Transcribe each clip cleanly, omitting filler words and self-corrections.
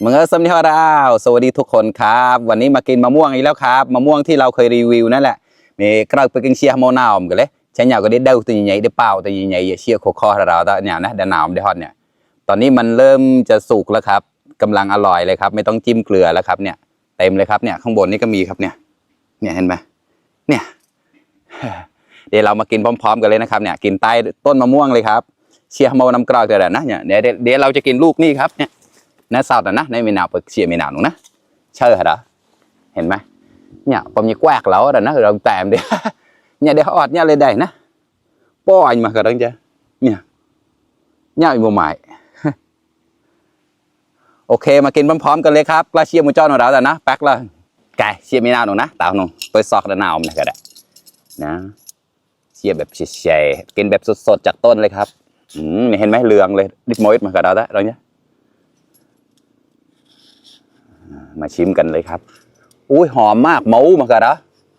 มึงสวัสดีครับสวัสดีทุกคนครับวันนี้มากินมะม่วงอีกแล้วครับมะม่วงที่เราเคยรีวิวนั่นแหละมีกระปุกกินเชียร์มะนาวกันเลยใช้เหยาก็ได้เดาตัวใหญ่ได้เปล่าตัวใหญ่เชียร์คอเราตอนเนี่ยนะเดนาวได้ฮอตเนี่ยตอนนี้มันเริ่มจะสุกแล้วครับกำลังอร่อยเลยครับไม่ต้องจิ้มเกลือแล้วครับเนี่ยเต็มเลยครับเนี่ยข้างบนนี่ก็มีครับเนี่ยเห็นไหมเนี่ยเดี๋ยวเรามากินพร้อมๆกันเลยนะครับเนี่ยกินใต้ต้นมะม่วงเลยครับเชียร์มะน้ำกรอกเดี๋ยวนะเนี่ยเดี๋ยวเราจะกินลูกนี่ครับเนี่ยน่าเศร้าแต่นะในมีหนาวเปิดเชียร์มีหนาวหนูนะเชื่อเหรอเห็นไหมเนี่ยผมมีแกวกแล้วแต่นะเราแต้มเดี๋ยวเนี่ยเดี๋ยวอดเนี่ยเลยได้นะป้อนมาก็ได้จ้ะเนี่ยอีโมหมายโอเคมากินพร้อมๆกันเลยครับกระเชียร์มือจ้อนของเราแต่นะแป๊กเลยไก่เชียร์มีหนาวหนูนะตาวหนูเปิดซอกด้านหนาวมันก็ได้นะเชียร์แบบเฉยๆกินแบบสดๆจากต้นเลยครับเห็นไหมเหลืองเลยดิบมอยส์มาก็ได้แล้วเนี่ยมาชิมกันเลยครับอุ้ยหอมมากเมาส์มากระ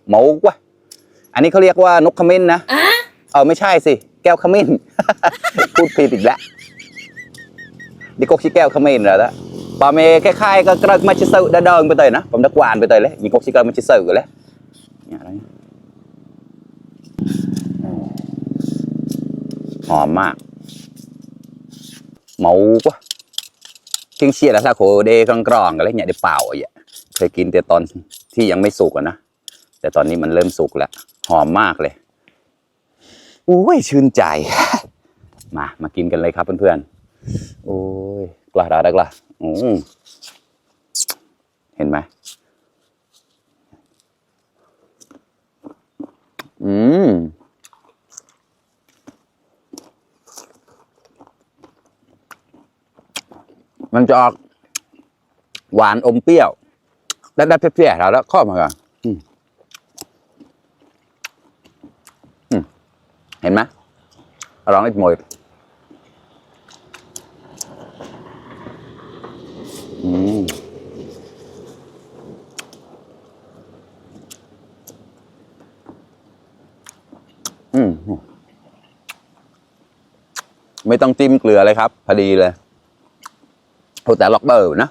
เมาส์วะอันนี้เขาเรียกว่านกขมิ้นนะไม่ใช่สิแก้วขมิ้น พูดผิดอีกแล้วดิกกชิแก้วขมิ้นเหรอละปาเมคล้ายๆก็กระมาชิสึได้เดินไปเตยนะผมดักหวานไปเตยเลยมีกกชิกระมาชิสึกันเลยหอมมากเมาส์วะทิ้งเชียร์แล้วถ้าโคเดกรองๆกันเลยเนี่ยได้เปล่าอ่ะเคยกินแต่ตอนที่ยังไม่สุกนะแต่ตอนนี้มันเริ่มสุกแล้วหอมมากเลยอุ้ยชื่นใจมากินกันเลยครับเพื่อนๆโอ้ยกล้าได้กล้าเห็นไหมมันจะออกหวานอมเปรี้ยวได้เปรี้ยวแล้วข้อมาก่อนเห็นไหมร้องอีกหมดไม่ต้องจิ้มเกลือเลยครับพอดีเลยโอ้แต่ล็อกเบอร์นะ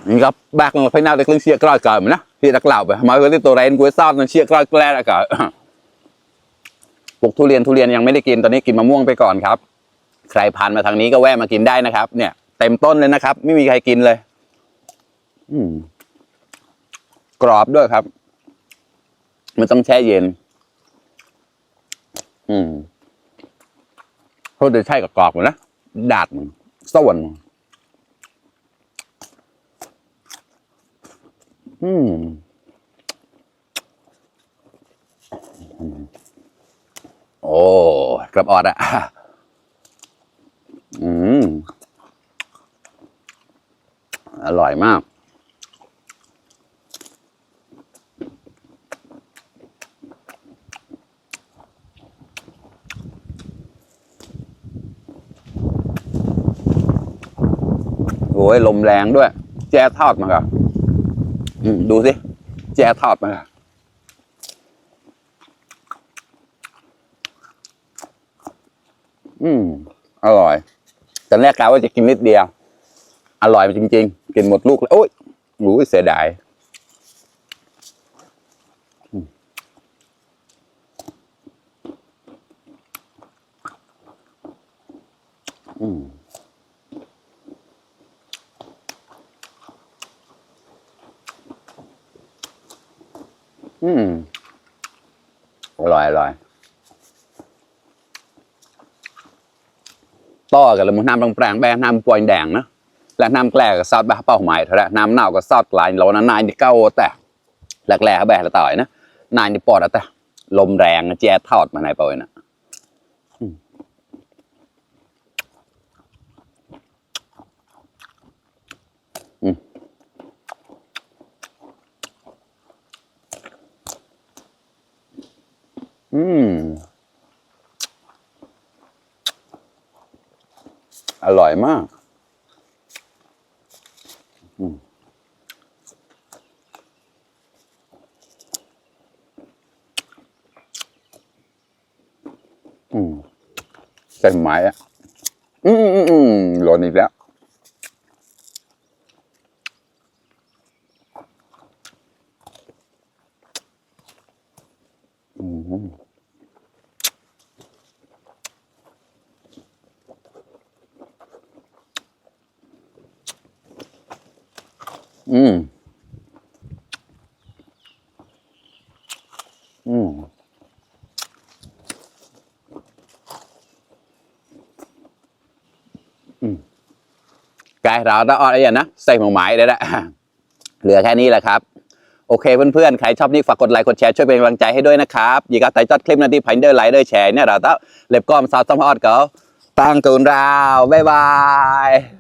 นี่ครับบากมาพายนาเด็กเลี้ยงเชี่ยกล้อยก่อนนะที่นักเล่าไปมาเรื่องตัวเรนกุ้ยซ่อนนั่นเชี่ยกล้อยแกล้ก่อนปลูกทุเรียนยังไม่ได้กินตอนนี้กินมะม่วงไปก่อนครับใครผ่านมาทางนี้ก็แวะมากินได้นะครับเนี่ยเต็มต้นเลยนะครับไม่มีใครกินเลยกรอบด้วยครับมันต้องแช่เย็นเขาจะใช่กับกรอบนะดาดส้วนโอ้กระบอดอะอร่อยมากโอ้ยลมแรงด้วยแจ๊ทอดมาค่ะดูสิแจ๊ทอดมาค่ะอร่อยตอนแรกกะว่าจะกินนิดเดียวอร่อยจริงๆกินหมดลูกแล้วโอ้ยรู้เสียดายอร่อยต่อกันเลยมันน้ำแปลงแบงน้ำปวยแดงนะและน้ำแกล้กับซอสบ้าเป้าหมายเท่าไรน้ำเน่ากับซอสลายเรานะนายนี่เก้าแต่แหลกแบบละต่อยนะนายนี่ปอดแต่ลมแรงแจ๊ทอดมาในเปล่านะอร่อยมาก ใส่ไม้อะหล่นอีกแล้วกายเราต้องเอาอะไรอย่างนะใส่หมูไม้ได้ละเหลือแค่นี้แหละครับโอเคเพื่อนๆใครชอบนี่ฝากกดไลค์กดแชร์ช่วยเป็นกำลังใจให้ด้วยนะครับอย่าก็แต่จอดคลิปนั้นที่พันเดอร์ไลค์เดอร์แชร์เนี่ยเราต้องเล็บก้อมซาวซ้ำฮอดก็ตั้งตูนราวบ๊ายบาย